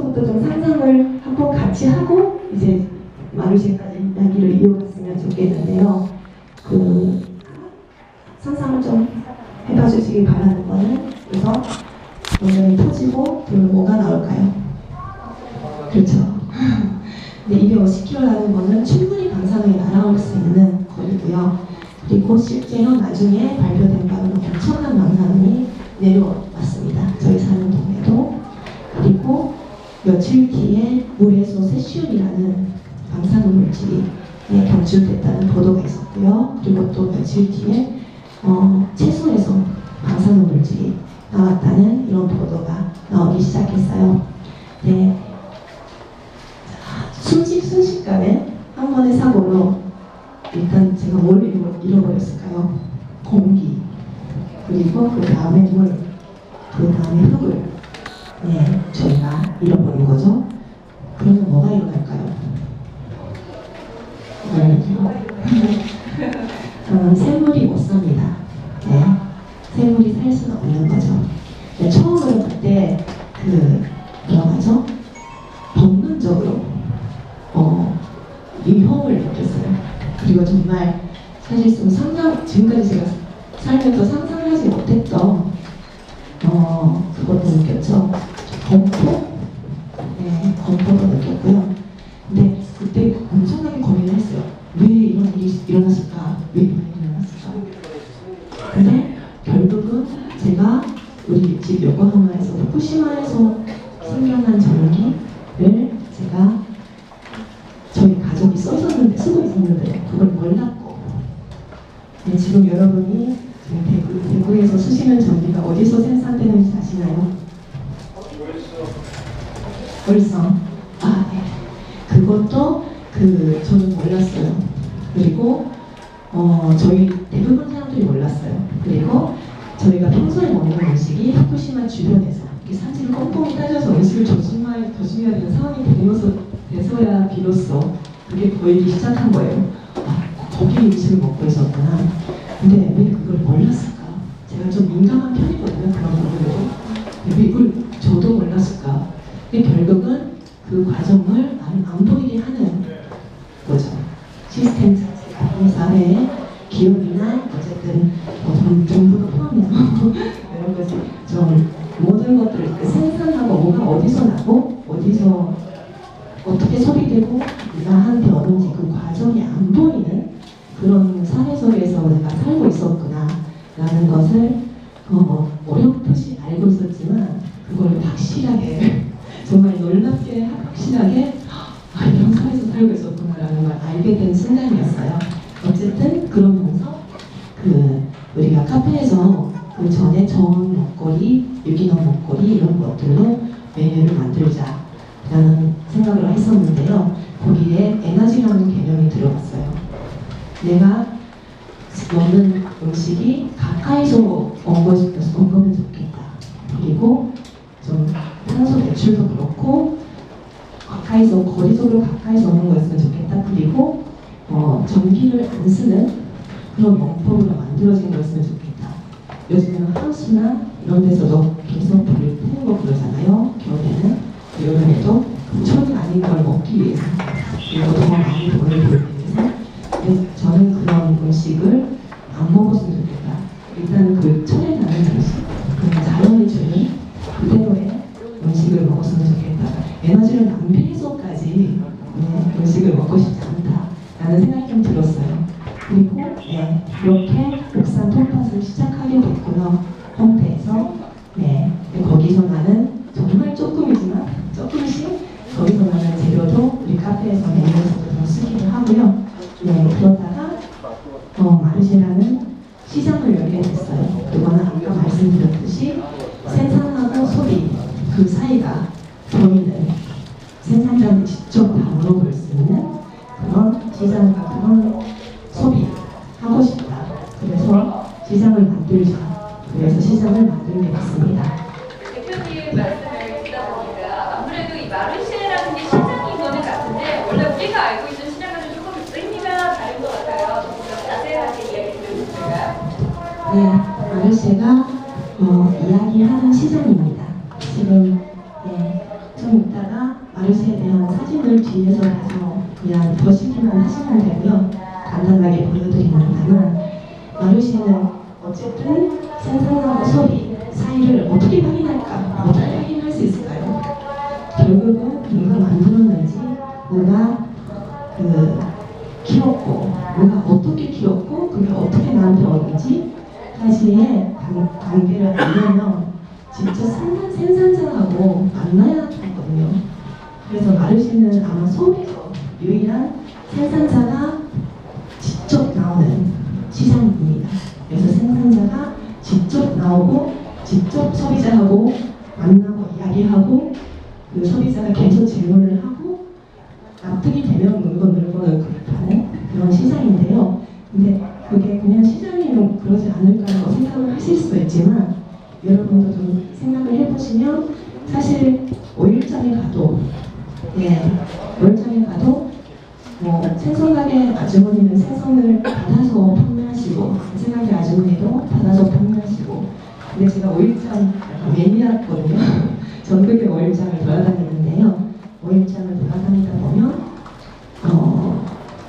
거기서부터 좀 상상을 한번 같이 하고 이제 마르쉐까지 이야기를 이어갔으면 좋겠는데요. 그 상상을 좀 해봐 주시기 바라는 거는, 그래서 오늘 터지고 그러면 뭐가 나올까요? 그렇죠. 근데 250km라는 거는 충분히 방사능이 날아올 수 있는 거리고요. 그리고 실제로 나중에 발표된 바로는 엄청난 방사능이 내려왔습니다. 저희 사는 동네도. 그리고 며칠 뒤에 물에서 세슘이라는 방사능 물질이 검출됐다는 보도가 있었고요. 그리고 또 며칠 뒤에 채소에서 방사능 물질이 나왔다는 이런 보도가 나오기 시작했어요. 네. 순식간에 한 번의 사고로 일단 제가 뭘 잃어버렸을까요? 공기, 그리고 그 다음에 물, 그 다음에 흙을 저희가 잃어버린 거죠. 그러면 뭐가 일어날까요? 샘물이 못 삽니다. 샘물이 살 수는 없는 거죠. 처음으로 그때 뭐라고 하죠? 본능적으로 위험을 느꼈어요. 그리고 정말 사실상 지금까지 제가 살면서 상상하지 못했던 그것도 느꼈죠. 공포? 공포도 느꼈고요. 근데 그때 엄청나게 고민을 했어요. 왜 이런 일이 일어났을까? 왜 이런 일이 일어났을까? 근데 결국은 제가 우리 집 요코하마에서 후쿠시마에서 생겨난 전기를 제가 저희 가족이 쓰고 있었는데 그걸 몰랐고, 지금 여러분이 대구에서 쓰시는 전기가 어디서 생산되는지 아시나요? 월성. 그것도 저는 몰랐어요. 그리고 저희 대부분 사람들이 몰랐어요. 그리고 저희가 평소에 먹는 음식이 후쿠시마 주변에서 사진을 꼼꼼히 따져서 음식을 조심해야 되는 상황이 돼서야 비로소 그게 보이기 시작한 거예요. 거기 음식을 먹고 있었구나. 근데 왜 그걸 몰랐을까? 제가 좀 민감한 편이거든요. 그런 부분에도. 왜 이걸 저도 몰랐을까? 근데 결국은 그 과정을 안 보이게 하는 거죠. 시스템 자체가 이 사회의 기업이나 어쨌든 정부도 포함해서 이런 것이 좀 모든 것들을 생산하고 뭐가 어디서 나고 어디서 어떻게 소비되고 나한테 오는지 그 과정이 안 보이는 그런 사회 속에서 내가 살고 있었구나 라는 것을 어렴풋이 알고 있었지만 그걸 확실하게 정말 놀랍게 확실하게 이런 사회에서 살고 있었구나 라는 걸 알게 된 순간이었어요. 어쨌든 그러면서 우리가 카페에서 그 전에 저온 먹거리, 유기농 먹거리 이런 것들로 메뉴를 만들자 라는 생각을 했었는데요. 거기에 에너지라는 개념이 들어갔어요. 내가 먹는 음식이 가까이서 먹으면 좋겠다. 그리고 좀 탄소 배출도 그렇고 거리적으로 가까이서 먹는 거였으면 좋겠다. 그리고 전기를 안 쓰는 그런 원법으로 만들어진 거였으면 좋겠다. 요즘에는 하우스나 이런 데서도 계속 불을 끄는 거 그러잖아요. 겨울에는. 여름에도 천이 아닌 걸 먹기 위해서, 그리고 더 많이 돈을 벌기 위해서. 저는 그런 음식을 안 먹었으면 좋겠다. 일단 그 천에 나는 음식, 자연이 주는 그대로의 음식을 먹었으면 좋겠다. 에너지를 낭비해서까지 음식을 먹고 싶지 않다라는 생각이 좀 들었어요. 그리고 이렇게 옥산 톱밭을 시작하게 됐고요. 홍대에서. 거기서 나는 정말 조금씩 거기서 나는 재료도 우리 카페에서 메뉴에서도 쓰기도 하고요. 그러다가 마르쉐라는 시장을 열게 됐어요. 그거는 아까 말씀드렸듯이 생산하고 소비 그 사이가 보이는, 생산자한테 직접 다 물어볼 수 있는 그런 시장과 그런 소비하고 싶다. 그래서 시장을 만들자. 그래서 시장을 만들게 됐습니다. 대표님 말씀을 듣다 보니까 아무래도 이 마르쉐라는 게 시장인 거는 같은데 원래 우리가 알고 있는 시장과는 조금 의미가 다른 것 같아요. 조금 더 자세하게 이야기 들려주실까요? 마르쉐가 이야기하는 시장입니다. 지금 좀 이따가 마르시에 대한 사진을 뒤에서 봐서 그냥 보시기만 하시면 되고요. 간단하게 보여드리는다면 마르시는 어쨌든 생산하고 소비 사이를 어떻게 확인할까? 어떻게 확인할 수 있을까요? 결국은 누가 만들었는지, 누가 키웠고, 누가 어떻게 키웠고, 그게 어떻게 나한테 오는지까지의 관계를 알려면 직접 생산자하고 만나야 하거든요. 그래서 마르시는 아마 소비에서 유일한 생산자가 직접 나오는 시장입니다. 그래서 생산자가 직접 나오고 직접 소비자하고 만나고 이야기하고 그 소비자가 계속 질문을 하고 납득이 되면 물건을 구입하는 그런 시장인데요. 근데 그게 그냥 시장이면 그러지 않을까라고 생각을 하실 수 있지만 여러분도 좀 생각을 해보시면 사실 오일장에 가도 오일장에 가도 생선가게 아주머니는 생선을 받아서 판매하시고 생선가게 아주머니도 받아서 판매하시고 근데 제가 오일장 약간 매니아거든요. 전국의 오일장을 돌아다니는데요. 오일장을 돌아다니다 보면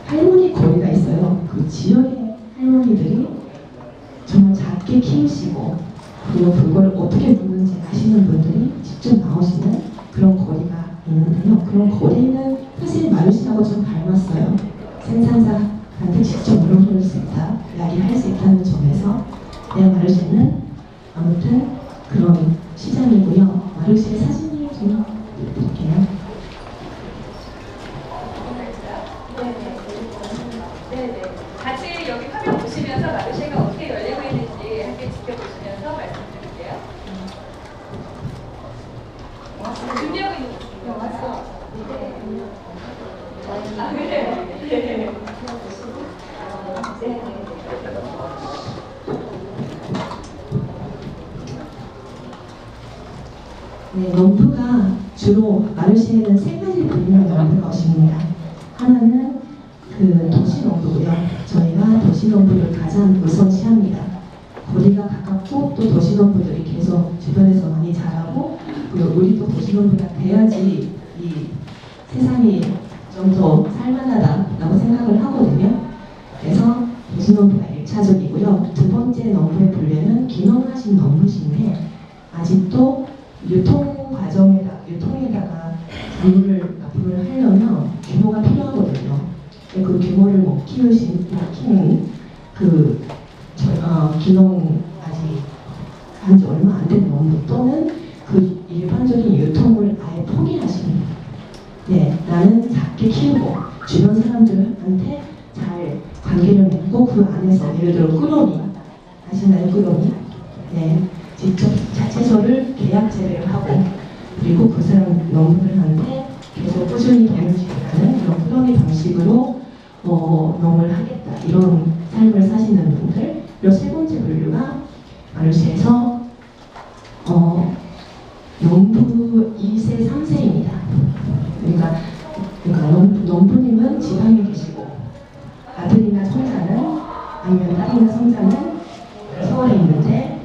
할머니 거리가 있어요. 그 지역의 할머니들이 정말 작게 키우시고 그리고 그걸 어떻게 굽는지 아시는 분들이 직접 나오시는 그런 거리가 있는데요. 그런 거리는 사실 마르시하고 좀 닮았어요. 생산자한테 직접 물어볼 수 있다, 이야기할 수 있다는 점에서 마르시는 아무튼 그런 시장이고요. 마르시의 사진이 좀 볼게요. 네네. 같이 여기 화면 보시면서 마르쉐가 어떻게 열리고 있는지 함께 지켜보시면서 말씀드릴게요. 준비하고 있는 왔어. 네. 아 그래요? 네. 네, 농부가 주로 마르시에는 세 가지 분류의 농부가 있습니다. 하나는 그 도시농부고요. 저희가 도시농부를 가장 우선시합니다. 거리가 가깝고 또 도시농부들이 계속 주변에서 많이 자라고 그리고 우리도 도시농부가 돼야지 이 세상이 좀 더 살만하다라고 생각을 하거든요. 그래서 도시농부가 1차적이고요. 두 번째 농부의 분류는 기농하신 농부신데 아직도 유통에다가 작물을 납품을 하려면 규모가 필요하거든요. 그 규모를 못 키우는 기농 아직 한지 얼마 안 된 농부 또는 그 일반적인 유통을 아예 포기하시는 나는 작게 키우고 주변 사람들한테 잘 관계를 맺고 그 안에서 예를 들어 끄러미 아시나요? 끄러미? 직접 자체소를 계약 재배를 하고 그리고 그 사람 농부들한테 계속 꾸준히 돈을 지불하는 그런 끄러미 방식으로 농을 하겠다 이런 삶을 사시는 분들. 그리고 세 번째 분류가 마르시에서 농부 2세, 3세입니다. 그러니까 농부님은 지방에 계시고 아들이나 손자는 아니면 딸이나 손자는 서울에 있는데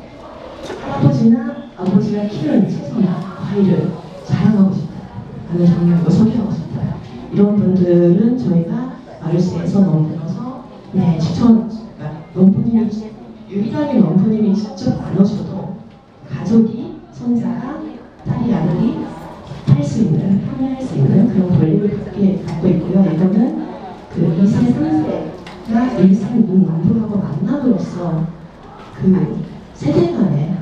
할아버지나 아버지가 키우는 채소나 과일을 자랑하고 싶다 하는 경력을 소개하고 싶다. 이런 분들은 저희가 마르시에서 농부로서 농부님이 유일하게 농부님이 직접 안 오셔도 가족이 손자가 딸이 아들이 판매할 수 있는 그런 권리를 갖고 있고요. 이거는 그 2세, 3세가 1세 농부하고 만남으로써 그 세대 간의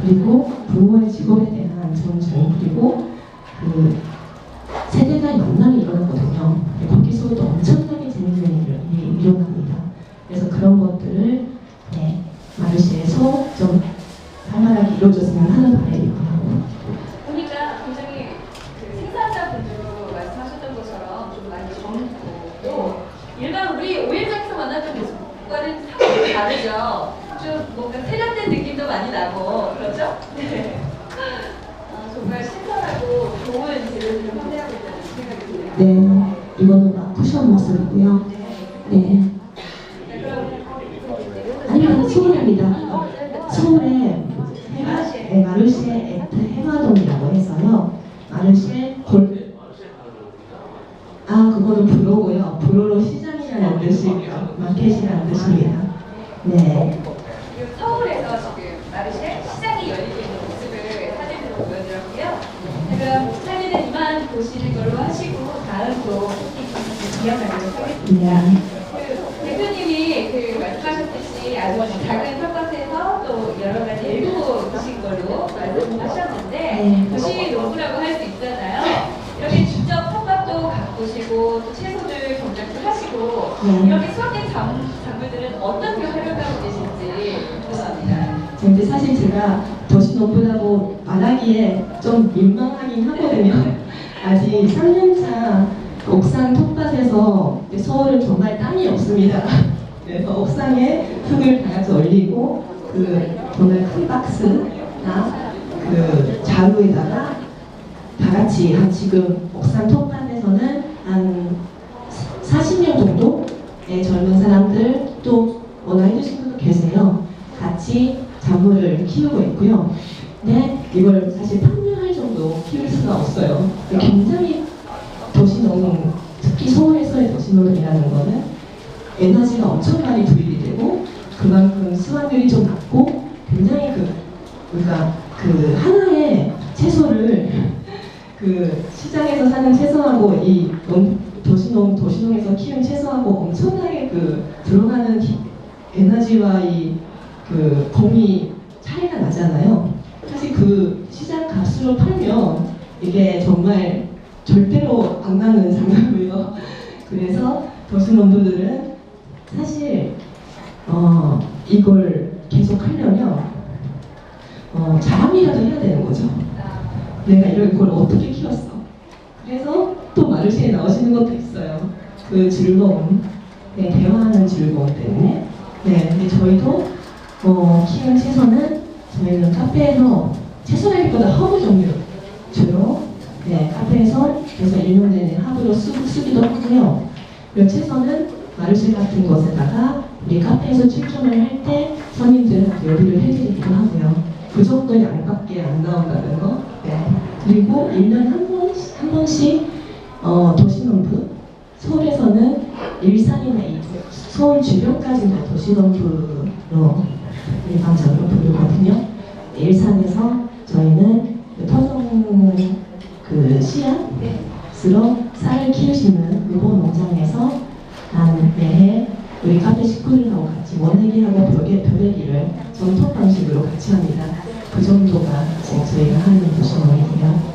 그리고 부모의 직업에 대한 존중 그리고 그 세대 간의 만남이 일어나거든요. 거기서도 엄청나게 재밌는 일이 일어납니다. 그래서 그런 것들을 마르시에서 좀 활발하게 이루어졌으면 하는 바람이고요. 보니까 굉장히 그 생산자분들 말씀하셨던 것처럼 좀 많이 젊고 또 일반 우리 오일장에서 만났던 모습과는 상당히 다르죠. 좀 뭔가 세련된 느낌도 많이 나고 그렇죠? 네. 정말 신선하고 좋은 재료들을 판매하고 있다는 생각이 드네요. 네, 이거는 쿠션 모습이고요. 네. 아니면 서울입니다. 서울에 마르쉐 에트 해화동이라고 해서요. 마르쉐 아, 그거는 브로고요. 브로로 시장이라는 뜻이고요. 마켓이라는 뜻입니다. 네. 그리고 서울에서 지금 마르쉐 시장이 열리고 있는 모습을 사진으로 보여드렸고요. 그럼 사진은 이만 보시는 걸로 하시고 다음 또 이어가도록 하겠습니다. 그 대표님이 그 말씀하셨듯이 아주 작은 텃밭에서 또 여러 가지 일구신 걸로 말씀하셨는데 도시 농부라고 할 수 있잖아요. 이렇게 직접 텃밭도 가꾸시고 또 채소들 경작도 하시고 이렇게 수확된 작물들은 어떻게 활용하고 계신지 궁금합니다. 근데 사실 제가 도시농부라고 말하기에 좀 민망하긴 하거든요. 아직 3년차 옥상 텃밭에서 서울은 정말 땅이 없습니다. 그래서 옥상에 흙을 다 같이 올리고 그 정말 큰 박스나 그 자루에다가 다 같이 지금 옥상 텃밭에서는 한 40명 정도의 젊은 사람들 또 워낙 해주신 분도 계세요. 같이 작물을 키우고 있고요. 근데 이걸 사실 판매할 정도 키울 수가 없어요. 굉장히 도시농, 특히 서울에서의 도시농이라는 거는 에너지가 엄청 많이 투입이 되고 그만큼 수확률이 좀 낮고 굉장히 그러니까 그 하나의 채소를 그 시장에서 사는 채소하고 이 도시농에서 키운 채소하고 엄청나게 그 들어가는 에너지와 이 그 공이 차이가 나잖아요. 사실 그 시장 값으로 팔면 이게 정말 절대로 안 나는 상황이고요. 그래서 도시농부들은 사실 이걸 계속 하려면 자랑이라도 해야 되는 거죠. 내가 이걸 어떻게 키웠어. 그래서 또 마르쉐에 나오시는 것도 있어요. 그 즐거움, 네, 대화하는 즐거움 때문에. 네, 근데 저희도 키운 채소는 저희는 카페에서 채소라기보다 허브 종류 주로 네, 카페에서 그래서 1년 내내 허브로 쓰기도 하고요. 그리고 채소는 마르쉐 같은 곳에다가 우리 카페에서 출품을 할 때 손님들한테 요리를 해드리기도 하고요. 그 정도 양밖에 안 나온다는 거. 네. 그리고 1년에 한 번씩 도시농부 서울에서는 일산이나 서울 주변까지는 도시농부로 일반적으로 부르거든요. 일산에서 저희는 토종 그 씨앗으로 쌀을 키우시는 일본 농장에서 한 매해 우리 카페 식구들하고 같이 원내기하고 벼대기를 전통 방식으로 같이 합니다. 그 정도가 지금 저희가 하는 도시농이고요.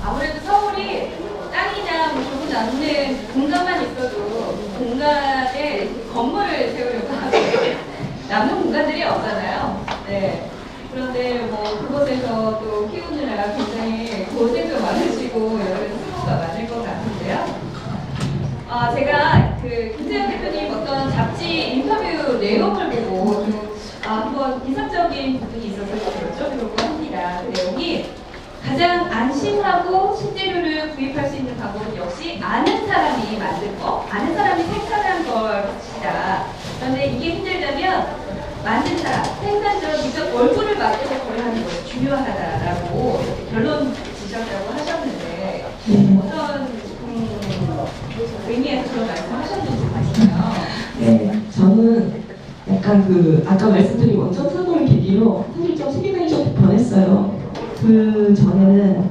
아무래도 서울이 땅이나 뭐 조금 남는 공간만 있어도 공간에 건물을 세우려고 하고 남는 공간들이 없잖아요. 네. 그런데 뭐 그곳에서 또 키우느라 굉장히 고생도 많으시고 여러 가지 수고가 많을 것 같은데요. 제가 그 김세현 대표님 어떤 잡지 인터뷰 내용을 보고 좀 한번 인상적인 부분이 있어서 여쭤보려고 합니다. 그 내용이 가장 안심하고 식재료를 구입할 수 있는 방법은 역시 아는 사람이 만든 거, 아는 사람이 생산한 것이다. 그런데 이게 힘들다면 만든 사람, 생산者직접 얼굴을 맞대고 거래하는 것이 중요하다라고 결론 지셨다고 하셨는데 어떤 의미에서 그런 말씀하셨는지 아시나요? 네, 저는 약간 아까 말씀드린 원전 사고를 계기로 사실 좀 세계관이 좀 변했어요. 그 전에는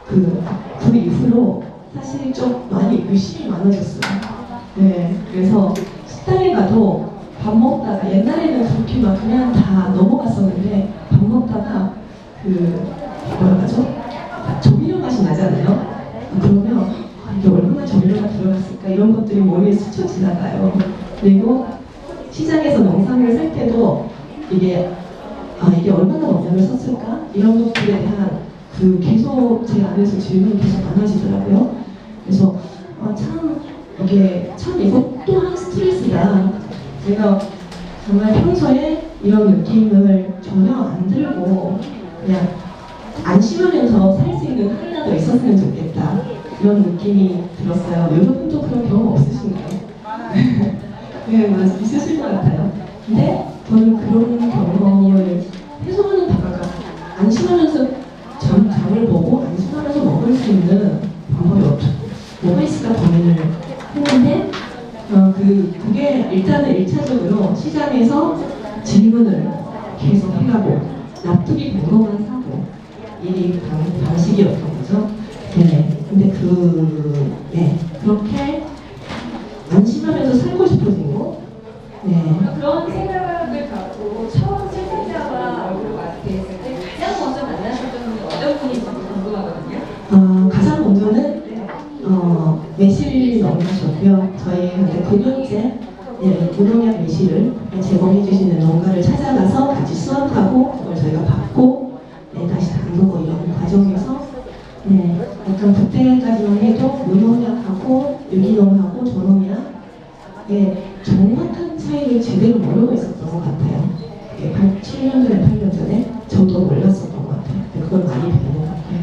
그 이후로 사실 좀 많이 의심이 많아졌어요. 네, 그래서 식당에 가도 밥 먹다가 옛날에는 그렇게 막 그냥 다 넘어갔었는데 밥 먹다가 뭐라 하죠? 조미료 맛이 나잖아요. 그러면 이게 얼마나 조미료가 들어갔을까 이런 것들이 머리에 스쳐 지나가요. 그리고 시장에서 농산물을 살 때도 이게 얼마나 영양을 썼을까 이런 것들에 대한 계속 제 안에서 질문이 계속 많아지더라고요. 그래서 참 이거 또한 스트레스다. 제가 정말 평소에 이런 느낌을 전혀 안 들고 그냥 안심하면서 살 수 있는 하루라도 있었으면 좋겠다. 이런 느낌이 들었어요. 여러분도 그런 경험 없으신가요? 네, 있으실 것 같아요. 근데 저는 그런 경험을 해소하는 바가 안심하면서 장을 보고 안심하면서 수는 방법이 뭐가 있을까 고민을 했는데 그게 일단은 1차적으로 시장에서 질문을 계속 해가고 납득이 된 것만 사고 이 방식이었던 거죠. 네. 근데 그렇게 안심하면서 살고 싶어지고 그런 생각을 갖고 처음 실생자와 얼굴을 맞게 했을 때 가장 먼저 만나셨던 분이 어떤 분인지 궁금하거든요. 가장 먼저는 매실 농가셨고요. 저희한테 9년째 무농약 매실을 제공해 주시는 농가를 찾아가서 같이 수확하고 그걸 저희가 받고 다시 담그고 이런 과정에서 약간 그때까지만 해도 무농약하고 유기농하고 저농약 정확한 차이를 제대로 모르고 있었던 것 같아요. 7년 전에 8년 전에 저도 몰랐었던 것 같아요. 그걸 많이 배운 것 같아요.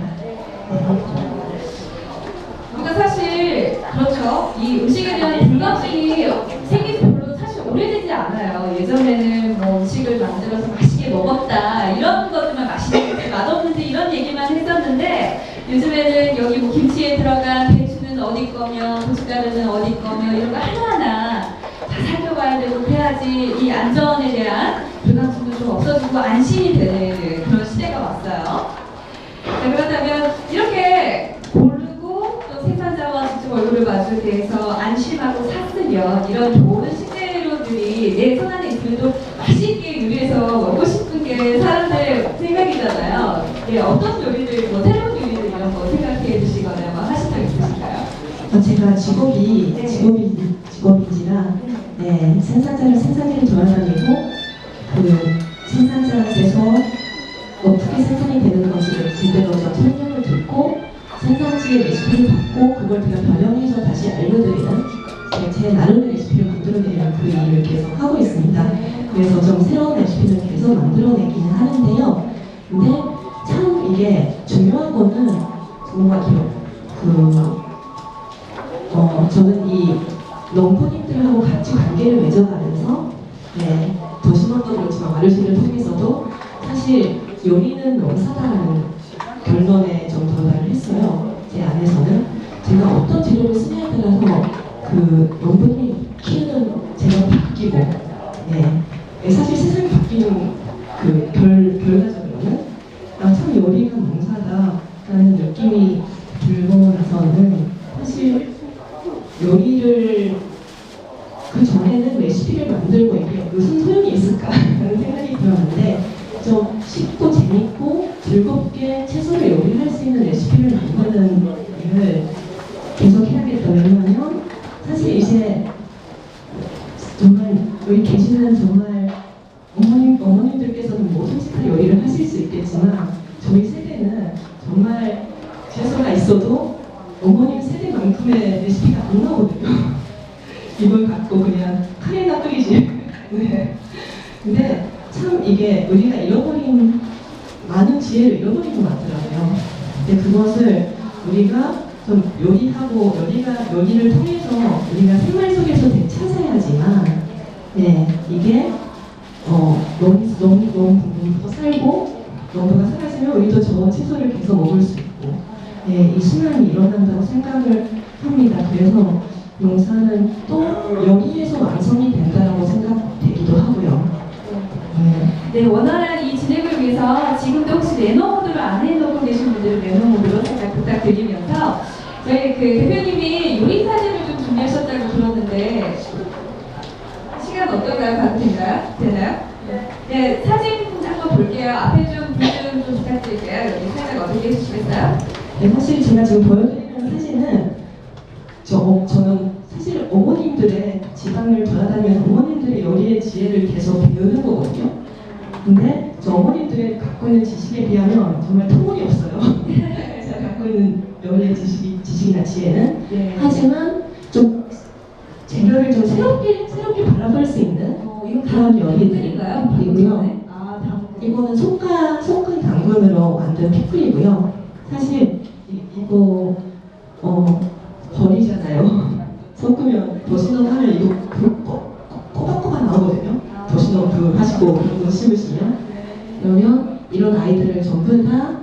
우리가 사실 그렇죠. 이 음식에 대한 불감증이 생긴 지 별로 사실 오래되지 않아요. 예전에는 뭐 음식을 만들어서 맛있게 먹었다 이런 것들만 맛있는데 맛없는데 이런 얘기만 했었는데 요즘에는 여기 뭐 김치에 들어간 배추는 어디 거며 고춧가루는 어디 거며 이런 거 하나하나 다 살펴봐야 되고 그래야지 이 안전에 대한 불감증도 좀 없어지고 안심이 되는 그런 시대가 왔어요. 자, 그렇다면 이렇게 고르고 또 생산자와 직접 얼굴을 마주에 대해서 안심하고 샀으면 이런 좋은 식재료들이 내 손 안에 있으면 맛있게 요리해서 먹고 싶은 게 사람들 생각이잖아요. 어떤 요리들, 뭐 새로운 요리들 이런 거 생각해 주시거나 뭐 하신 적 있으신가요? 제가 직업인지라 생산자를 돌아다니고 그 생산자한테서 어떻게 생산이 되는 것을 제대로 좀 설명을 듣고 생산지의 레시피를 받고 그걸 제가 변형해서 다시 알려드리는 제 나름의 레시피를 만들어내는 그 일을 계속 하고 있습니다. 그래서 좀 새로운 레시피를 계속 만들어내기는 하는데요. 근데 참 이게 중요한 거는 뭔가 저는 이 농부님들하고 같이 관계를 맺어가면서 더심원도 그렇지만 마르시를 통해서도 사실 요리는 농사다라는 결론에 좀 도달을 했어요. 제 안에서는 제가 어떤 재료를 쓰냐에 따라서 그 농부님이 키우는 재료가 바뀌고 사실 세상이 바뀌는 그 결과적으로는 참 요리가 농사다라는 느낌이 들고 나서는 사실 요리를 그 전에는 레시피를 만들고 이게 무슨 소용이 있을까라는 생각이 들었는데 좀 쉽고 재밌고 즐겁게 채소를 요리할 수 있는 레시피를 만드는 일을 계속 해야겠다. 왜냐하면 사실 이제 정말 여기 계시는 정말 어머님들께서는 뭐든지 다 요리를 하실 수 있겠지만 저희 세대는 정말 채소가 있어도 어머님 세대만큼의 레시피가 안 나오거든요. 이걸 갖고 그냥 카레나 끓이지. 근데 참 이게 우리가 잃어버린 많은 지혜를 잃어버린 것 같더라고요. 근데 그것을 우리가 좀 요리를 통해서 우리가 생활 속에서 되찾아야지만 이게 농부가 살고 농부가 살아있으면 우리도 저 채소를 계속 먹을 수 있고 이 순환이 일어난다고 생각을 합니다. 그래서 농사는 또 여기에서 완성이 된다고 생각되기도 하고요. 원활한 이 진행을 위해서 지금도 혹시 매너 모드를 안 해놓고 계신 분들은 매너 모드로 살짝 부탁드리면서 저희 그 대표님이 요리 사진을 좀 준비하셨다고 들었는데 시간 어떤가요? 봐도 되나요? 네, 사진 한번 볼게요. 앞에 불 좀 부탁드릴게요. 여기 살짝 어떻게 해주시겠어요? 사실 제가 지금 보여드리는 사진은 저는 사실 어머님들의 지방을 돌아다니면서 어머님들의 요리의 지혜를 계속 배우는 거거든요. 근데 저 어머님들의 갖고 있는 지식에 비하면 정말 터무니없어요. 제가 갖고 있는 요리의 지식이나 지혜는. 하지만 좀 재료를 좀 새롭게 발라볼 수 있는 그런 요리들인가요? 그리고요. 이거는 속은 당근으로 만든 피클이고요. 사실 이거 버리잖아요. 섞으면 도시농 하면 이거 꼬박꼬박 나오거든요. 도시농 하시고 그런 거 심으시면 그러면 이런 아이들을 전부 다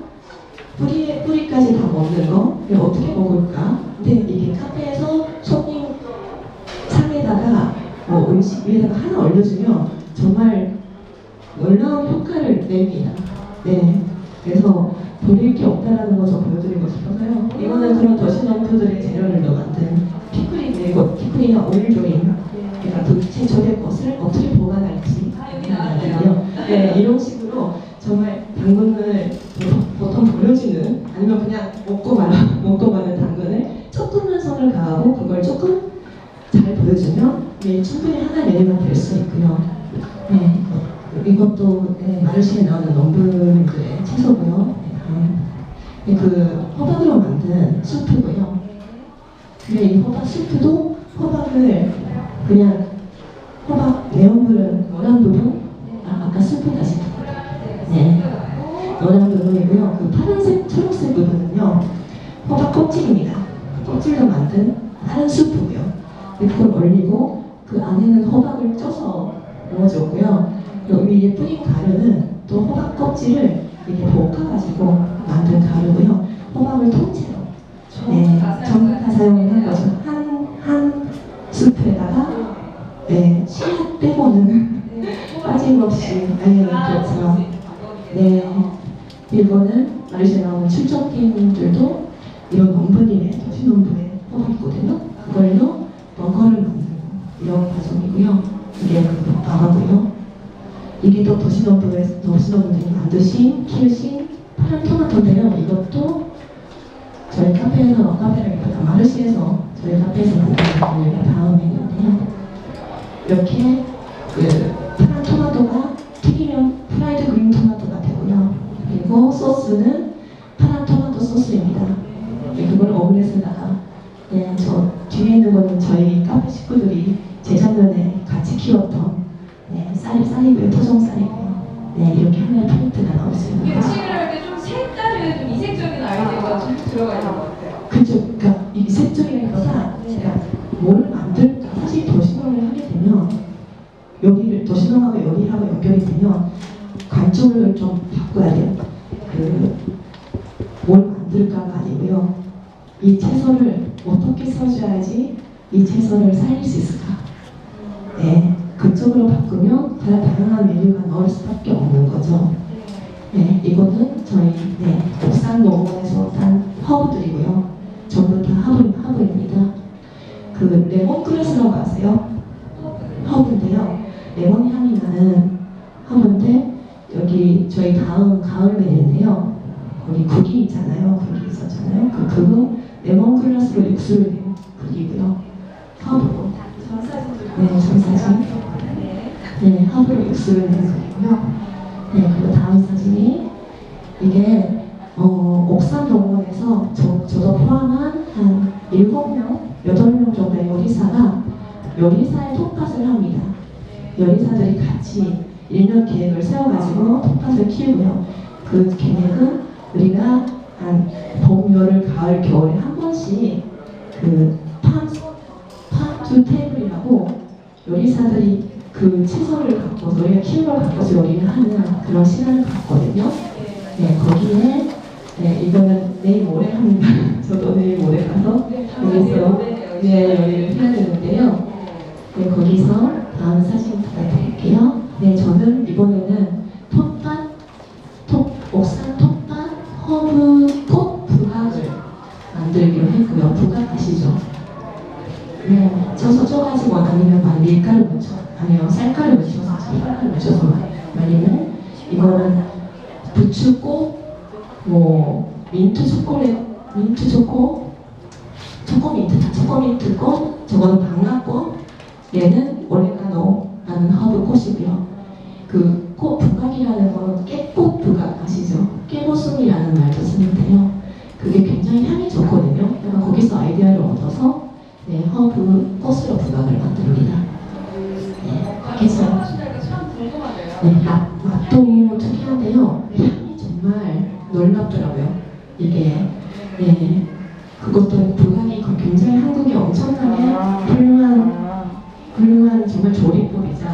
뿌리까지 다 먹는 거 어떻게 먹을까? 근데 이게 카페에서 손님 상에다가 음식 위에다가 하나 올려주면 정말 놀라운 효과를 냅니다. 네, 그래서 버릴 게 없다라는 거 좀 보여드리고 싶어서요. 이거는 그런 더신원푸들의 재료를 넣어 만든 피클이고 피클이나 오일조림, 그러니까 그 제철의 것을 어떻게 보관할지 여기 나왔네요. 네, 이런 식으로 정말 당근을 보통 버려지는 아니면 그냥 먹고 마는 당근을 조금만 손을 가하고 그걸 조금 잘 보여주면 충분히 하나의 메뉴가 될 수 있고요. 네, 이것도 마르시에 나오는 농부들의 채소고요. 그 호박으로 만든 수프고요. 근데 이 호박 수프도 호박을 그냥 호박 내용 부분 노란 부분 아까 수프 다시 네 노란 부분이고요. 그 파란색 초록색 부분은요 호박 껍질입니다. 껍질로 만든 다른 수프고요. 그걸 올리고 그 안에는 호박을 쪄서 넣어줬고요. 여기 위에 뿌린 가루는 또 호박 껍질을 이렇게 볶아가지고 만든 가루고요. 호박을 통째로 전부 다 사용을 한 거죠. 한 스프에다가 씨앗 빼고는 빠짐없이 그렇죠. 네, 일본은 마르시에 나오는 출전팀들도 이런 농부님의 도시농부의 호박이거든요. 그걸로 벙커를 만들고 이런 과정이고요. 이게 그 방어고요. 이게 또 도시농부들이 만드신 키우신 파란 토마토인데요. 이것도 저희 카페에서 마르시에서 저희 카페에서 만든 다음 메뉴인데요. 이렇게 그 파란 토마토가 튀기면 프라이드 그린 토마토가 되고요. 그리고 소스는 파란 토마토 소스입니다. 그걸 오븐에다가 저 뒤에 있는 거는 저희 카페 식구들이 재작년에 같이 키웠던 쌀이고요. 토종쌀이고요. 이렇게 하나의 프린트가 나올 수 있는 이게 음식을 할 때 좀 색다른, 좀 이색적인 아이디어가 좀 들어가 있는 것 같아요. 그렇죠. 그러니까 이색적이라기보다 제가 뭘 만들까 사실 도시농을 하게 되면 도시농하고 요리하고 연결이 되면 관점을 좀 바꿔야 돼요. 뭘 만들까가 아니고요. 이 채소를 어떻게 써줘야지 이 채소를 살릴 수 있을까? 네, 그쪽으로 바꾸면 다양한 메뉴가 나올 수밖에 없는 거죠. 네, 이거는 저희 옥산 농원에서 산 허브들이고요. 전부 다 허브입니다. 그 레몬그라스라고 아세요? 허브인데요. 레몬 향이 나는 허브인데 여기 저희 다음 가을 메뉴인데요. 거기 국이 있잖아요. 국이 있었잖아요. 그거 레몬그라스로 육수를 낸 국이고요. 허브로. 전사진. 허브로 육수를 낸 국이고요. 그리고 다음 사진이 이게 옥산 농원에서 저도 포함한 한 7명, 8명 정도의 요리사의 텃밭을 합니다. 요리사들이 같이 1년 계획을 세워가지고 텃밭을 키우고요. 그 계획은 우리가 한 봄, 여름, 가을, 겨울에 한 번씩 그 팜투 테이블이라고 요리사들이 그 채소를 갖고 우리가 키운 걸 갖고서 요리를 하는 그런 시간을 갖거든요. 거기에 이거는 내일 모레 합니다. 저도 내일 모레 가서 여기서 요리를 해야 되는데요. 거기서 다음 사진 부탁드릴게요. 저는 이번에는 옥산 텃밭 허브 꽃 부각을 만들기로 했고요. 부각 아시죠? 쪄가지고 아니면 밀가루 아니면 쌀가루 묻혀서 쌀가루 묻혀서 말리는 이거는 부추꽃, 민트 초코민트 꽃, 저거는 방아꽃, 얘는 오레가노라는 허브 꽃이고요. 그 꽃 부각이라는 건 깨꽃 부각 아시죠? 깨보숭이라는 말도 쓰는데요. 그게 굉장히 향이 좋거든요. 그래서 거기서 아이디어를 얻어서 허브 꽃으로 부각을 만듭니다. 그래서 맛도 특이한데요. 향이 정말 놀랍더라고요. 이게 그것도 부각이 굉장히 한국이 엄청나게 훌륭한 정말 조리법이자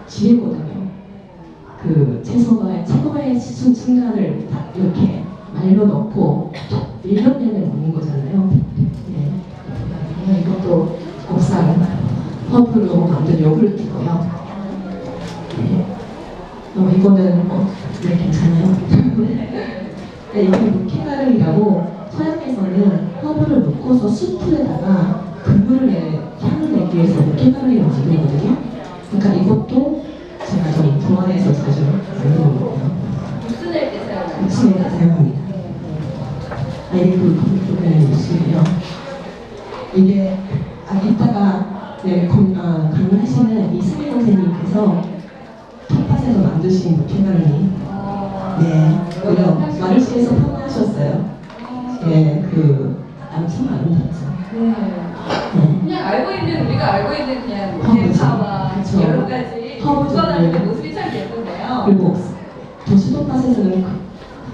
지혜거든요. 그 채소가 최고의 순간을 딱 이렇게 말려 넣고 톡 밀려내는 때문에 먹는 거잖아요. 네. 이것도 옥상 허브로 만든 요구르트고요. 네. 이거는 네, 괜찮아요. 네, 이게 무케가르이라고 서양에서는 허브를 넣고서 수프에다가 향을 내기 위해서 무케가르를 만들거든요. 그러니까 이것도 제가 좀 좋아해서 자주 만드는 거예요. 육수 낼때 사용하는 육수에 사용합니다. 아이고, 육수요. 이게 이따가 강의하시는 이승희 선생님께서 텃밭에서 만드신 무케가르니 마르시에서 판매하셨어요. 엄청 아름답죠. 그냥 알고 있는 우리가 알고 있는 그냥 대파와 여러 가지 구워나는 모습이 참 예쁜데요. 그리고 도시텃밭에서는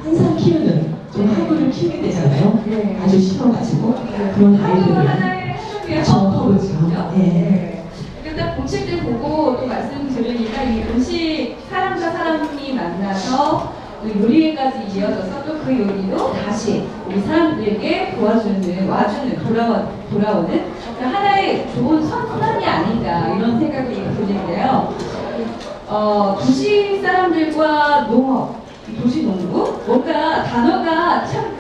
항상 키우는 좀 허브를 키우게 되잖아요. 아주 싫어가지고 그런 아이들을 하나의 허브죠. 일단 공책들 보고 또 말씀 들으니까 이 음식 사람과 사람이 만나서 요리까지 이어져서 또 그 요리로 다시 우리 사람들에게 와주는 돌아오는 하나의 좋은 선순환이 아닌가 이런 생각이 드는데요. 도시 사람들과 농업, 도시 농부 뭔가 단어가 참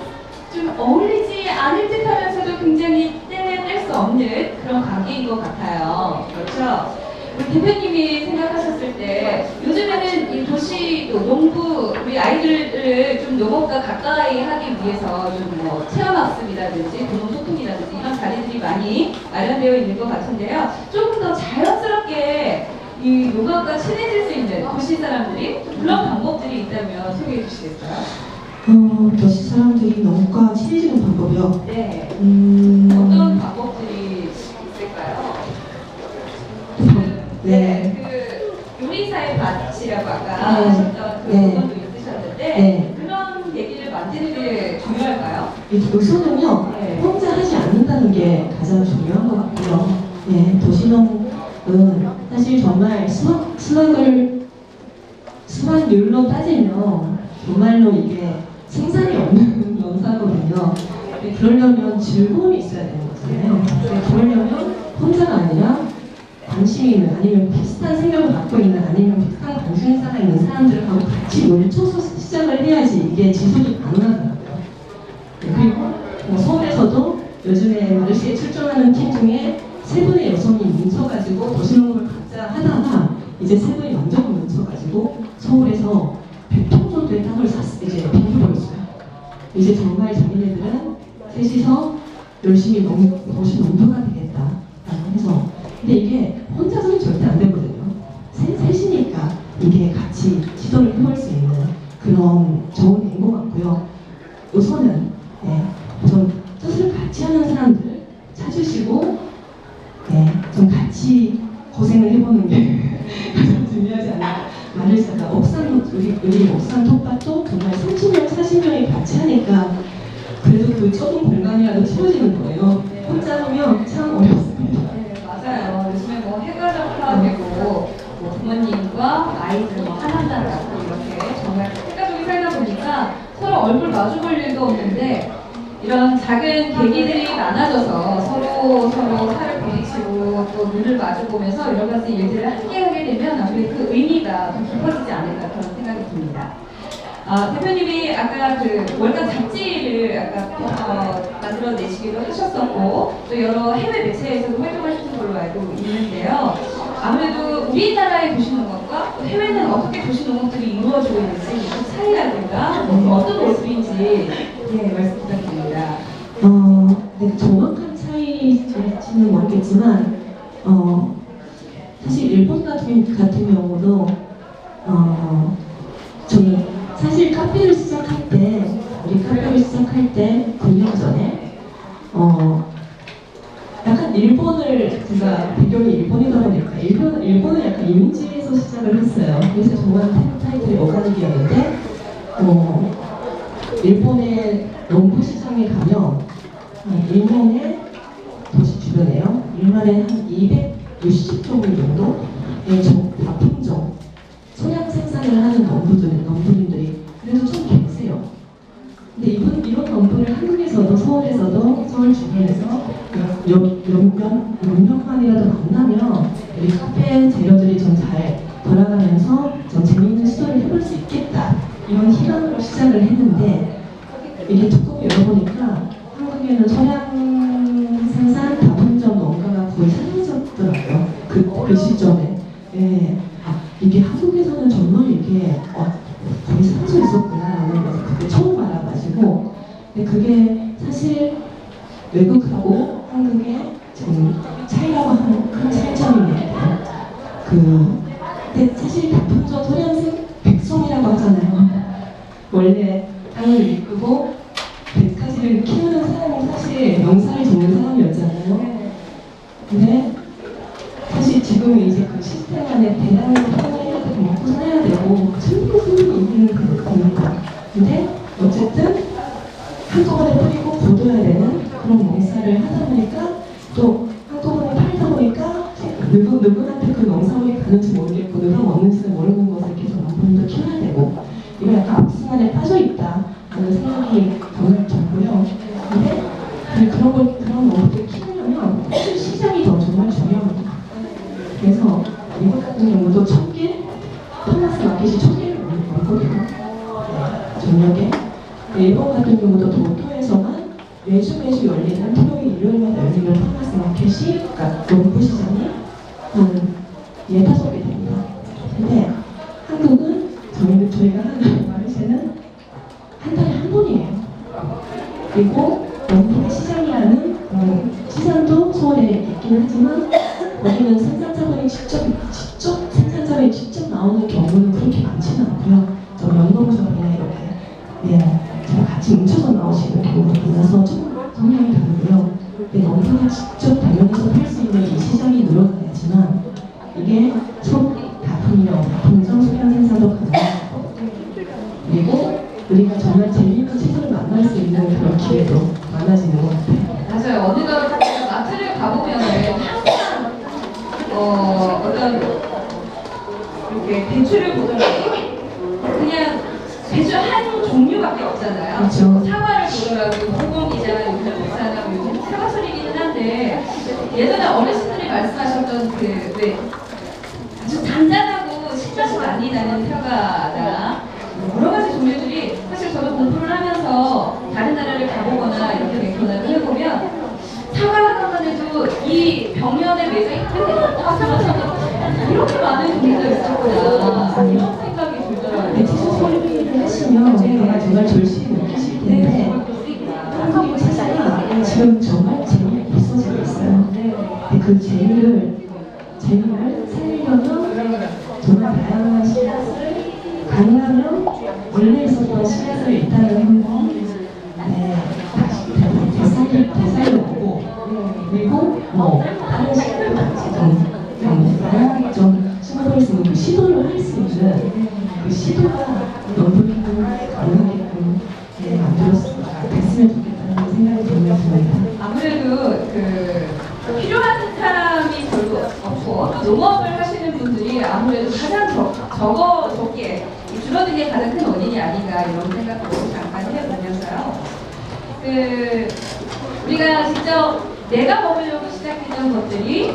좀 어울리지 않을 듯 하면서도 굉장히 뗄 수 없는 그런 관계인 것 같아요. 그렇죠? 우리 대표님이 생각하셨을 때 요즘에는 이 도시도 농부 우리 아이들을 좀 농업과 가까이 하기 위해서 좀 뭐 체험학습이라든지 공동소통이라든지 이런 자리들이 많이 마련되어 있는 것 같은데요. 조금 더 자연스럽게 이 농업과 친해질 수 있는 도시 사람들이 그런 방법들이 있다면 소개해 주시겠어요? 도시 사람들이 농업과 친해지는 방법이요? 네. 어떤 방법들이 있을까요? 그 요리사의 밭이라고 아까 하셨던 그 부분도 있으셨는데 그런 얘기를 만드는 게 중요할까요? 우선은요, 혼자 하지 않는다는 게 가장 중요한 것 같고요. 도시농은 사실 정말 수확률로 따지면 정말로 이게 생산이 없는 농사거든요. 그러려면 즐거움이 있어야 되는 거잖아요. 그러려면 혼자가 아니라 관심이 있는 아니면 비슷한 생각을 갖고 있는 아니면 비슷한 관심사가 있는 사람들하고 같이 뭉쳐서 시작을 해야지 이게 지속이 가능하더라고요. 그리고 서울에서도 요즘에 마르시에 출전하는 팀 중에 3분의 여성이 뭉쳐가지고 도시농업을 각자 하다가 이제 3분이 완전 뭉쳐가지고 서울에서 100톤 정도의 땅을 이제 빈부로 있어요. 이제 정말 자기네들은 셋이서 열심히 도시 농부가 되겠다라고 해서 근데 이게 혼자서는 절대 안 되거든요. 셋이니까 이게 같이 시도를 해볼 수 있는 그런 좋은 된 것 같고요. 우선은 좀 뜻을 같이 하는 사람들 찾으시고 좀 같이 고생을 해보는 게 가장 중요하지 않나. 마르시가 우리 옥상 텃밭도 정말 30명, 40명이 같이 하니까 그래도 그 좁은 공간이라도 채워지는 거예요. 혼자 하면 참 어렵습니다. 맞아요. 요즘에 뭐 해가정 플라되고 뭐 부모님과 아이들 하나하나를 갖고 이렇게 정말 핵가족이 살다 보니까 서로 얼굴 마주볼 일도 없는데 이런 작은 계기들이 많아져서 서로 살을 부딪히고 또 눈을 마주보면서 여러 가지 일들을 함께 하게 되면 아무래도 그 의미가 좀 깊어지지 않을까 그런 생각이 듭니다. 대표님이 아까 그 월간 잡지를 아까 만들어내시기도 하셨었고 또 여러 해외 매체에서도 활동하시는 걸로 알고 있는데요. 아무래도 우리나라의 도시농업과 또 해외는 어떻게 도시농업들이 이루어지고 있는지 그 차이라든가 어떤 모습인지 말씀 부탁드립니다. 정확한 차이인지는 모르겠지만 사실 일본 같은 경우도 저는 사실 카페를 시작할 때 9년 전에 약간 일본을 제가 배경이 일본이다 보니까 일본은 약간 이민지에서 시작을 했어요. 그래서 정말 타이틀이 오가닉이었는데 일본의 농부 시장에 가면 1년에 도시 주변에요. 1년에 한 260종류 정도의 다품종 소량 생산을 하는 농부님들이 그래도 좀 계세요. 근데 이런 농부를 한국에서도 서울에서 서울에서도 서울 주변에서 몇명만이라도 만나면 우리 카페 재료들이 좀 잘 돌아가면서 좀 재미있는 시도를 해볼 수 있겠다 이런 희망으로 시작을 했는데 이게 뚜껑을 열어보니까 한국에는 소량 생산 다품종 농가가 거의 사라졌더라고요. 그 시점에. 예. 아, 이게 한국에서는 정말 이게 거의 사라져 있었구나라는 것을 그때 처음 알아가지고 근데 그게 사실 외국하고 한국의 지금 차이라고 하는 큰 차이점인데 근데 사실 다품종 소량생 백성이라고 하잖아요. 원래 땅을 이끌고 100가지를 키우는 사람이 사실 농사를 짓는 사람이었잖아요. 근데 사실 지금 이제 그 시스템 안에 대량으로 살아야 되고 먹고 살아야 되고 충분히 있는 겁니다. 근데 어쨌든 한꺼번에 뿌리고 거둬야 되는 그런 농사를 하다 보니까 또 한꺼번에 팔다 보니까 누구한테 그 농사물이 가는지 모르겠고 누가 먹는지는 모르는 것을 계속 한 번 더 키워야 되고 이거 약간 악순환에 빠져있다 하는 생각이 정말 들고요. 근데 그런 농업을 키우려면 사실 시장이 더 정말 중요합니다. 그래서 이번 같은 경우도 1000개 토마스 마켓이 1000개를 넘거든요. 저녁에. 일본 같은 경우도 도쿄에서만 매주 열리는 토요일, 일요일마다 열리는 토마스 마켓이 그러니까 농부 시장이 한 15개 됩니다. 근데 한국은 저희가 하는 마켓에는 한 달에 한 번이에요. 그리고 농부의 시장이라는 시장도 서울에 있긴 하지만 거기는 생산자분이 직접 생산자분이 직접 나오는 경우는 그렇게 많지는 않고요. 좀 연동적이나 이렇게 제가 같이 뭉쳐서 나오시는 경우도 많아서 조금 성향이 다르고요. 근데 농부가 직접 대면에서 팔 수 있는 이 시장이 늘어나야지만 이게 다품종 소량 생산도 가능하고 그리고 우리가 정말 재미있는 채소를 만날 수 있는 그런 기회도 많아지는 것 같아요. 맞아요. 어디가 마트를 가보면 항상 어떤 이렇게 배추를 보더라도 그냥 배추 한 종류밖에 없잖아요. 그렇죠. 사과를 보더라도 공공기자가 요즘 못 사나고 요즘 사과 소리기는 한데 예전에 어르신들이 말씀하셨던 왜 아주 단단하고 신맛이 많이 나는 사과나 여러 가지 종류들이 사실 저도 공부를 하면서 다른 나라를 가보거나 이렇게 맥도날드 해보면 사과 하나만 해도 이 벽면에 매장이 이렇게 많은 종류가 있었구나 이런 생각이 들더라고요. 배치수 소리를 하시면 정말 절실히 느끼실 텐데 한국의 사자가 지금 정말 재미있어지고 있어요. 근데 그 재미를 살리려면 정말 다양한 씨앗을 가능하면 원래 있었던 씨앗을 일단은 한번 다시 되살려보고 그리고 다른 씨앗을 같이 좀 심어볼 수 있는 그 시도를 할 수 있는 그 시도가 농부님들 가능하게끔 됐으면 좋겠다는 생각이 정말 듭니다. 아무래도 필요한 사람이 별로 없고 또 농업을 하시는 분들이 아무래도 가장 적게 줄어든 게 가장 큰 원인이 아닌가 이런 생각도 잠깐 해보면서요. 우리가 직접 내가 먹으려고 시작했던 것들이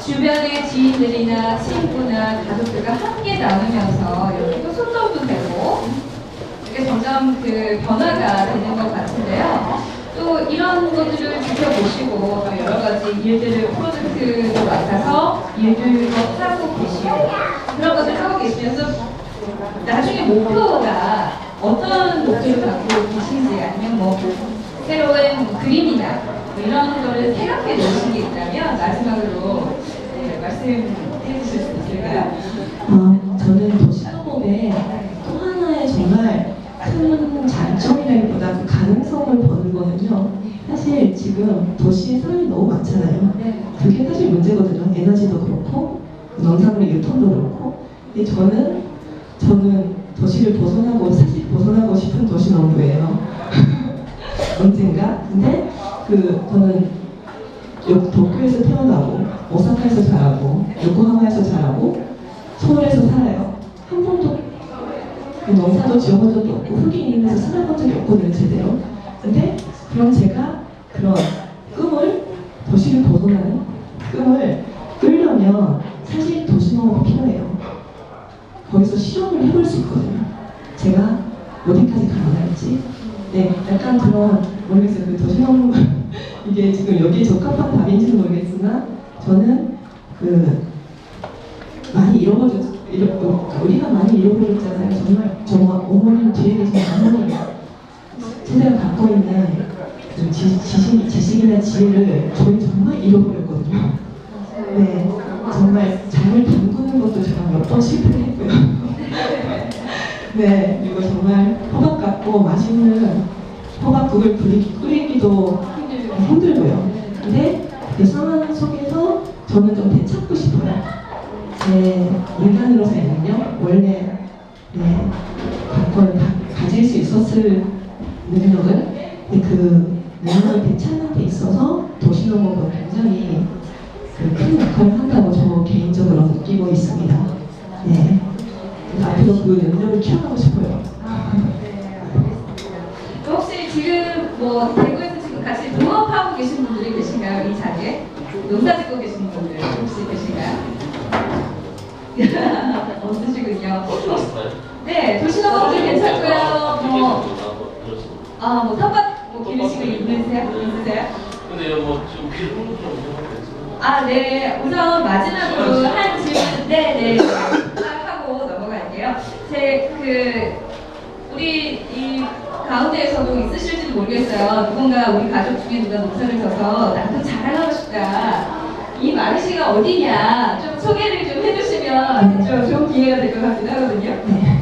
주변의 지인들이나 친구나 가족들과 함께 나누면서 이렇게 또 소통도 되고 이렇게 점점 변화가 되는 것 같은데요. 또 이런 것들을 지켜보시고 또 여러 가지 일들을 프로젝트도 맡아서 일들도 하고 계시고 그런 것을 하고 계시면서 나중에 목표가 어떤 목표를 갖고 계신지 아니면 새로운 그림이나 이런 거를 생각해 놓으신 게 있다면 마지막으로 말씀해 주실 수 있을까요? 저는 도시농업의 또 하나의 정말 큰 장점이라기보다 그 가능성을 보는 거는요. 사실 지금 도시에 사람이 너무 많잖아요. 그게 사실 문제거든요. 에너지도 그렇고 농산물 유통도 그렇고. 근데 저는 도시를 사실 벗어나고 싶은 도시농부예요. 언젠가. 근데 저는 도쿄에서 태어나고 오사카에서 자라고 요코하마에서 자라고 서울에서 살아요. 한 번도 농사도 지어본 적이 없고 흙이 있는 데서 살아본 적이 없거든요. 제대로. 근데 그럼 제가 그런 꿈을 도시를 벗어나는 꿈을 끌려면 사실 도시농업이 필요해요. 거기서 실험을 해볼 수 있거든요. 제가 어디까지 가능할지. 네, 약간 그런 모르겠어요. 그 도시농업 이게 지금 여기에 적합한 답인지는 모르겠으나 저는 그 많이 우리가 많이 잃어버렸잖아요. 정말 어머님 뒤에 계신 어머니 세대가 갖고 있는 그 지식이나 지혜를 저희 정말 잃어버렸거든요. 네, 정말 장을 담그는 것도 제가 몇 번 실패를 했고요. 네, 그리고 정말 호박 같고 맛있는 호박국을 끓이기도 힘들고요. 근데 그 상황 속에서 저는 좀 되찾고 싶어요. 제 인간으로서는요, 원래 가질 수 있었을 능력을 그 능력을 되찾는 데 있어서 도시농업은 굉장히 큰 역할을 한다고 저 개인적으로 느끼고 있습니다. 네, 앞으로 그 능력을 키워가고 싶어요. 혹시 지금 뭐 대구에서 지금 같이 농업하고 계신 분들이 계신가요? 이 자리에? 농사 짓고 계신 분들 혹시 계신가요? 없으시군요. 네, 도시농업도 괜찮고요. 뭐 텃밭 기르시고 있으세요? 근데 뭐 지금 기름은 좀 네. 우선 마지막으로 한 질문, 네, 하고 넘어갈게요. 우리 이 가운데에서도 있으실지도 모르겠어요. 누군가 우리 가족 중에 누가 농사를 져서 나도 자랑하고 싶다. 이 마르시가 어디냐 좀 소개를 좀 해주시면 좀 좋은 기회가 될 것 같기도 하거든요. 네,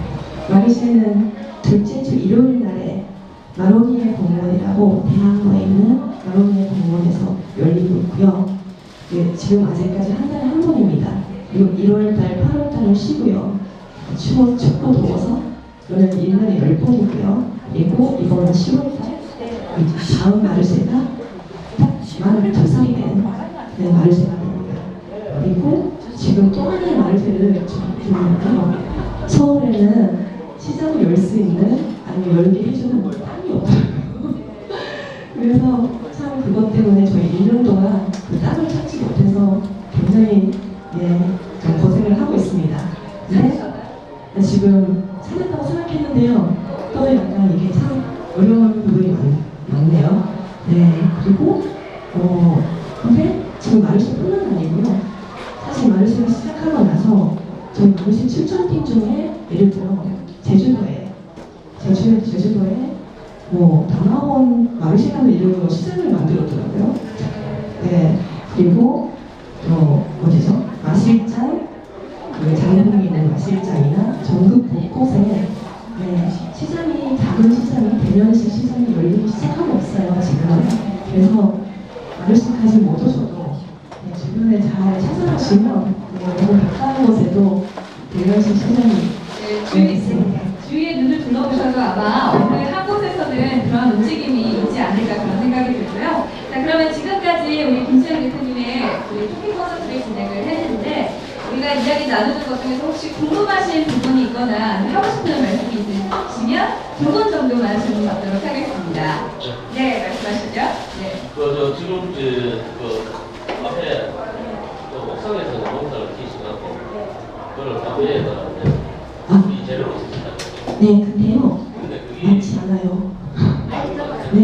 마르시는 둘째 주 일요일 날에 마로니에 공원이라고 대학로에 있는 마로니에 공원에서 열리고 있고요. 네, 지금 아직까지 한 달에 한 번입니다. 그리고 1월달, 8월달은 쉬고요. 춥고 더워서 저는 1년에 10번이고요. 그리고 이번은 10월달 다음 마르세가 딱 만 2살이 된 마르세가 됩니다. 그리고 지금 또 하나의 마르세를 준비하고요. 서울에는 시장을 열 수 있는 아니면 열게 해주는 땅이 없더라고요. 그래서 참 그것 때문에 저희 1년 동안 그 땅을 찾지 못해서 굉장히 좀 고생을 하고 있습니다. 근데 지금 찾았다고 생각했는데요. 또 약간 이게 참 어려운 부분이 많네요. 네, 그리고 근데 지금 마르시뿐만 아니고요. 사실 마르시를 시작하고 나서 저희 마르시 출전팀 중에 예를 들어 제주도에 담화원 마르시라는 이름으로 시장을 만들었더라고요. 네, 그리고 어디죠? 마실장, 장흥이 있는 마실장이나 전국 곳곳에 작은 시장이 대면시 시장이 열리기 시작하고 있어요 지금. 그래서 마르시까지 못 오셔도 주변에 잘 찾아가시면 너무 가까운 곳에도 대면시 시장이 있습니다. 주위에 눈을 둘러보셔도 아마 오늘 한 곳에서는 그런 움직임이 있지 않을까 그런 생각이 들고요. 자, 그러면 지금까지 우리 김수영 대표님의 우리 토픽 콘서트를 진행을 했는데 우리가 이야기 나누는 것 중에서 혹시 궁금하신 부분이 있거나 하고 싶은 말씀이 있으시면 두 분 정도만 질문 받도록 하겠습니다. 네, 말씀하시죠. 네. 지금 앞에 옥상에서 농사를 지시고 그걸 카페에다가 이 재료를 쓰시다. 네, 근데요. 근데 그게 많지 않아요. 네.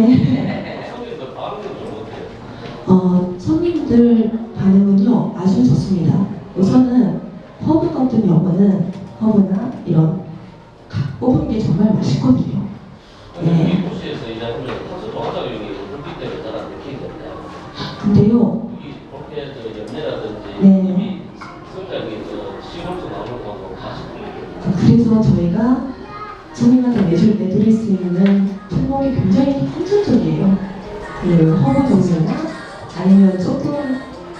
손님들 반응은 좀 어때요? 손님들 반응은요, 아주 좋습니다. 우선은 허브 같은 경우는 허브나 이런 각 뽑은 게 정말 맛있거든요. 네. 이 도시에서 일하면 사실 화작용이 불빛 때문에 잘 안 느끼는데. 근데요. 이렇게 연매라든지 네. 이미 성장이 시골에서 나오는 거하고 맛있고. 그래서 저희가 손님한테 내드릴 수 있는 품목이 굉장히 한정적이에요. 그 허브 종류나 아니면 조금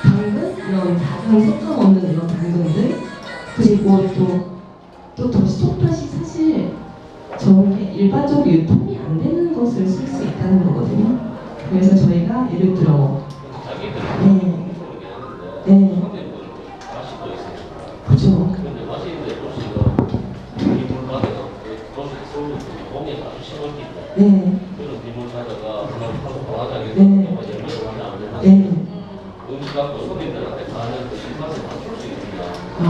당근 이런 작은 색감 없는 이런 당근들 그리고 또 속밭이 사실 저게 일반적으로 유통이 안 되는 것을 쓸 수 있다는 거거든요. 그래서 저희가 예를 들어 네. 그죠. 근데 맛있는데 도시가 비물 받아서 도시 서울은 공이 아주 심했기 때문에 네. 그런 비물 받아가 이거 네. 뭐 열매를 하면 안 된다. 네. 음식 갖고 손님들한테 가는 그 입맛을 맞출 수 있습니다. 아,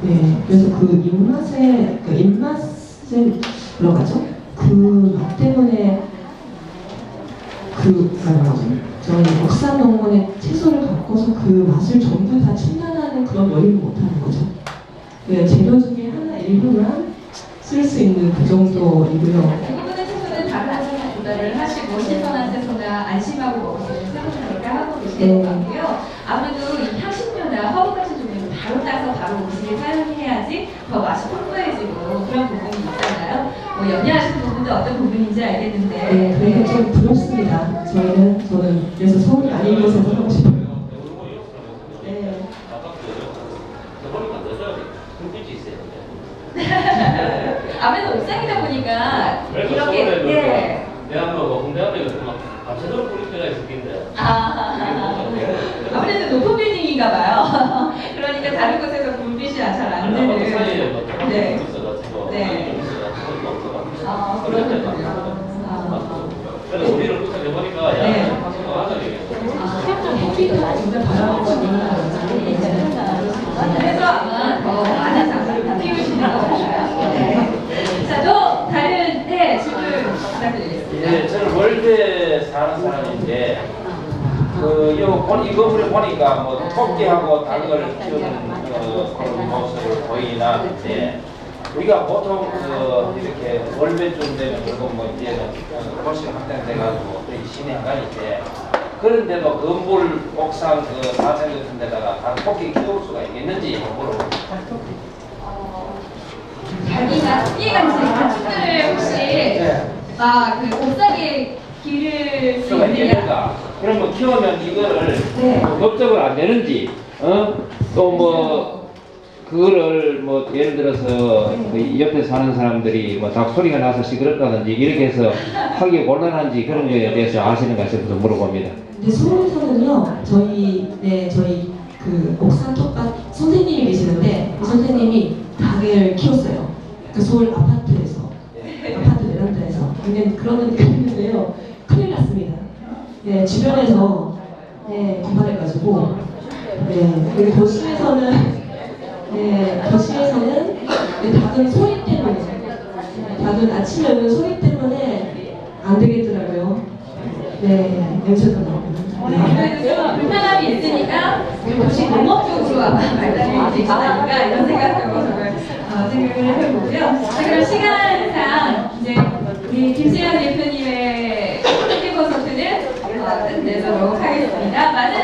네. 그래서 그 입맛을 뭐라고 하죠? 그 맛 때문에 저희 옥상농원의 채소를 갖고서 그 맛을 전부 다 충당하는 그런 요리를 못하는 거죠. 네, 재료 중에 하나 일부만 쓸 수 있는 그 정도이고요. 대부분의 채소는 다른 채소 조달을 하시고 신선한 채소나 안심하고 먹을 수 있는 채소를 그렇게 하고 계시는 것 같고요. 아무래도 이 향신료나 허브 같은 종류는 바로 따서 바로 음식에 사용해야지 더 맛이 풍부해지고 그런 부분이 있잖아요. 뭐 염려하시는 부분도 어떤 부분인지 알겠는데. 네, 그래서 좀 부럽습니다. 저는 그래서 서울 아닌 곳에서 하고 싶어요. 네. 아무래도 옥상이다 보니까 그래서 이렇게 서울에는 예. 내가 뭐 홍대한테 막 밤새도록 뿌릴 때가 있을 텐데. 아무래도 높은 빌딩인가 봐요. 그러니까 다른 곳에서 불빛이 잘 안 드는. 사이에 뭐 네. 있어가지고 네. 아, 그렇군요. 그래서 우리를 부탁해보니까 네. 야, 파스가 하자 이게. 햇빛도 진짜 바라는 거니까. 그래서 아마 더 많은 작물을 키우시는 것 같아요. 네. 자, 또 다른 질문 부탁드리겠습니다. 예, 저는 월드에 사는 사람인데 이 건물에 보니까 뭐 토끼하고 닭을 키우는 그런 모습을 보이나 하는데 우리가 보통 이렇게 월배쯤 되면 그리고 뭐 이제는 도시가 확장돼가지고 또 시내 한가운데 그런데도 건물 옥상 그 사생 같은 데다가 닭 토끼 키울 수가 있겠는지 물어보고 자기가 토끼같이 가축들을 혹시 그 옥상에 기를 수 수가 있느냐? 있겠는가? 그러면 키우면 이거를 네. 법적으로 안 되는지, 또 뭐 그거를 뭐 예를 들어서 그 옆에 사는 사람들이 뭐 닭 소리가 나서 시끄럽다든지 이렇게 해서 하기 곤란한지 그런 거에 대해서 아시는 것 같아서 물어봅니다. 근데 서울에서는요, 저희 그 옥상 텃밭 선생님이 계시는데 그 선생님이 닭을 키웠어요. 그 서울 아파트에서 아파트 베란다에서. 근데 그런 데가 있는데요, 큰일 났습니다. 네, 주변에서 고발해가지고 그리고 도시에서는 닭은 소리 때문에 닭은 아침에 오는 소리 때문에 안 되겠더라고요. 네, 냄새가 나고. 그래도 좀 불편함이 있으니까 도시 농업적으로 아마 발달이 되지 않을까 이런 생각도 생각을 해보고요. 자, 그럼 시간상 이제 우리 김수현 대표님의 콘서트는 끝내도록 하겠습니다. 많은